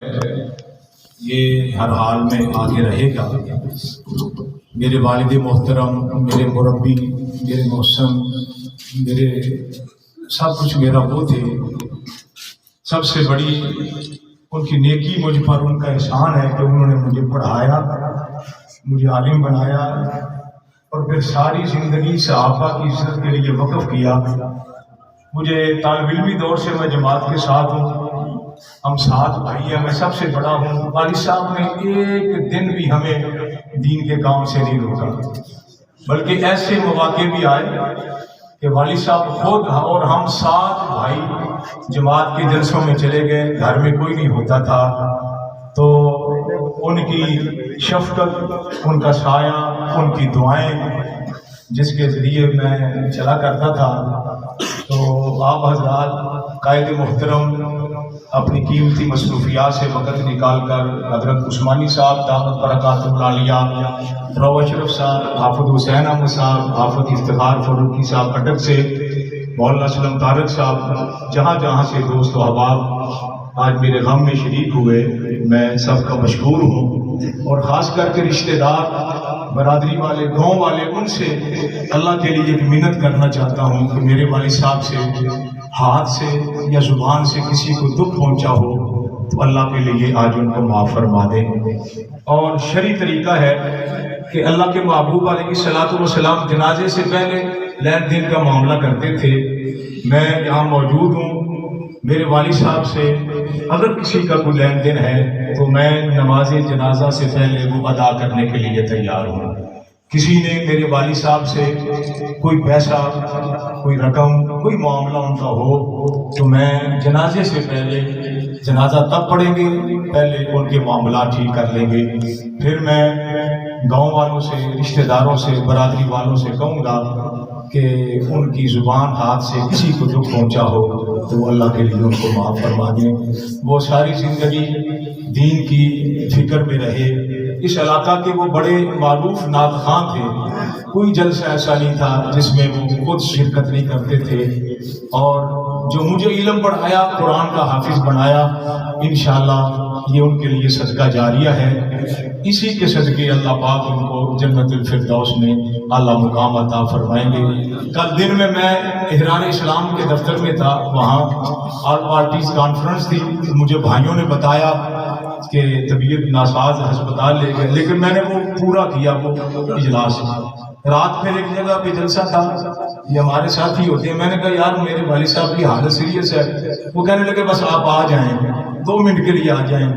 یہ ہر حال میں آگے رہے گا۔ میرے والد محترم، میرے مربی، میرے محسن، میرے سب کچھ میرا وہ تھے۔ سب سے بڑی ان کی نیکی مجھ پر ان کا احسان ہے کہ انہوں نے مجھے پڑھایا، مجھے عالم بنایا اور پھر ساری زندگی صحابہ کی عزت کے لیے وقف کیا۔ مجھے طالب علمی دور سے میں جماعت کے ساتھ ہوں، ہم 7 بھائی ہیں، میں سب سے بڑا ہوں۔ والد صاحب نے ایک دن بھی ہمیں دین کے کام سے نہیں روکا، بلکہ ایسے مواقع بھی آئے کہ والد صاحب خود اور ہم 7 بھائی جماعت کے جلسوں میں چلے گئے، گھر میں کوئی نہیں ہوتا تھا، تو ان کی شفقت، ان کا سایہ، ان کی دعائیں جس کے ذریعے میں چلا کرتا تھا، تو آپ حضرات قائد محترم اپنی قیمتی مصروفیات سے وقت نکال کر حضرت عثمانی صاحب دامت برکاتہ العالیہ، پروفیسر اشرف صاحب، حافظ حسین احمد صاحب، حافظ افتخار فاروقی صاحب اٹک سے، مولانا اسلم طارق صاحب، جہاں جہاں سے دوست و احباب آج میرے غم میں شریک ہوئے، میں سب کا مشکور ہوں۔ اور خاص کر کے رشتہ دار، برادری والے، گاؤں والے، ان سے اللہ کے لیے منت کرنا چاہتا ہوں کہ میرے والد صاحب سے ہاتھ سے یا زبان سے کسی کو دکھ پہنچا ہو تو اللہ کے لیے آج ان کو معاف فرما دیں۔ اور شرعی طریقہ ہے کہ اللہ کے محبوب علیہ الصلوۃ والسلام جنازے سے پہلے لین دین کا معاملہ کرتے تھے۔ میں یہاں موجود ہوں، میرے والد صاحب سے اگر کسی کا کوئی لین دین ہے تو میں نماز جنازہ سے پہلے وہ ادا کرنے کے لیے تیار ہوں۔ کسی نے میرے والد صاحب سے کوئی پیسہ، کوئی رقم، کوئی معاملہ ان کا ہو تو میں جنازے سے پہلے، جنازہ تب پڑھیں گے، پہلے ان کے معاملات ٹھیک کر لیں گے، پھر میں گاؤں والوں سے، رشتہ داروں سے، برادری والوں سے کہوں گا کہ ان کی زبان ہاتھ سے کسی کو دکھ پہنچا ہو تو اللہ کے لیے ان کو معاف فرما دیں۔ وہ ساری زندگی دین کی فکر میں رہے۔ اس علاقہ کے وہ بڑے معروف نعت خواں تھے، کوئی جلسہ ایسا نہیں تھا جس میں وہ خود شرکت نہیں کرتے تھے، اور جو مجھے علم پڑھایا، قرآن کا حافظ بنایا، انشاءاللہ یہ ان کے لیے صدقہ جاریہ ہے۔ اسی کے صدقے اللہ پاک ان کو جنت الفردوس میں اعلیٰ مقام عطا فرمائیں گے۔ کل دن میں احرار اسلام کے دفتر میں تھا، وہاں آل پارٹیز کانفرنس تھی، مجھے بھائیوں نے بتایا کہ طبیعت ناساز ہسپتال لے گئے، لیکن میں نے وہ پورا کیا وہ اجلاس۔ رات میں ایک جگہ پہ جلسہ تھا، یہ ہمارے ساتھ ہی ہوتے ہیں، میں نے کہا یار میرے والد صاحب کی حالت سیریس ہے، وہ کہنے لگے بس آپ آ جائیں، 2 منٹ کے لیے آ جائیں۔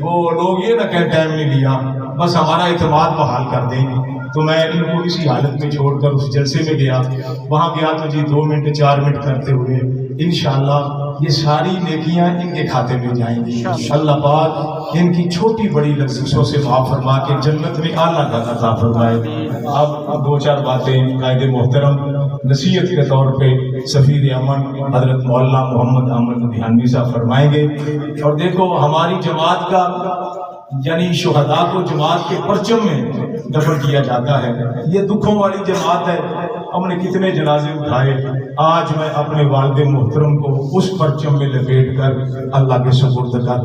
وہ لوگ یہ نہ کہیں ٹائم نہیں لیا، بس ہمارا اعتماد بحال کر دیں۔ تو میں ان کو اسی حالت میں چھوڑ کر اس جلسے میں گیا، وہاں گیا تو جی 2 منٹ 4 منٹ کرتے ہوئے انشاءاللہ یہ ساری نیکیاں ان کے کھاتے میں جائیں گی۔ اللہ پاک ان کی چھوٹی بڑی لفظوں سے معاف فرما کے جنت میں اعلیٰ کا عطا فرمائے۔ اب 2-4 باتیں قائد محترم نصیحت کے طور پہ سفیر امن حضرت مولانا محمد احمد دیہانی صاحب فرمائیں گے۔ اور دیکھو ہماری جماعت کا یعنی شہداء کو جماعت کے پرچم میں دفن کیا جاتا ہے، یہ دکھوں والی جماعت ہے، ہم نے کتنے جنازے اٹھائے، آج میں اپنے والد محترم کو اس پرچم میں لپیٹ کر اللہ کے سپرد کر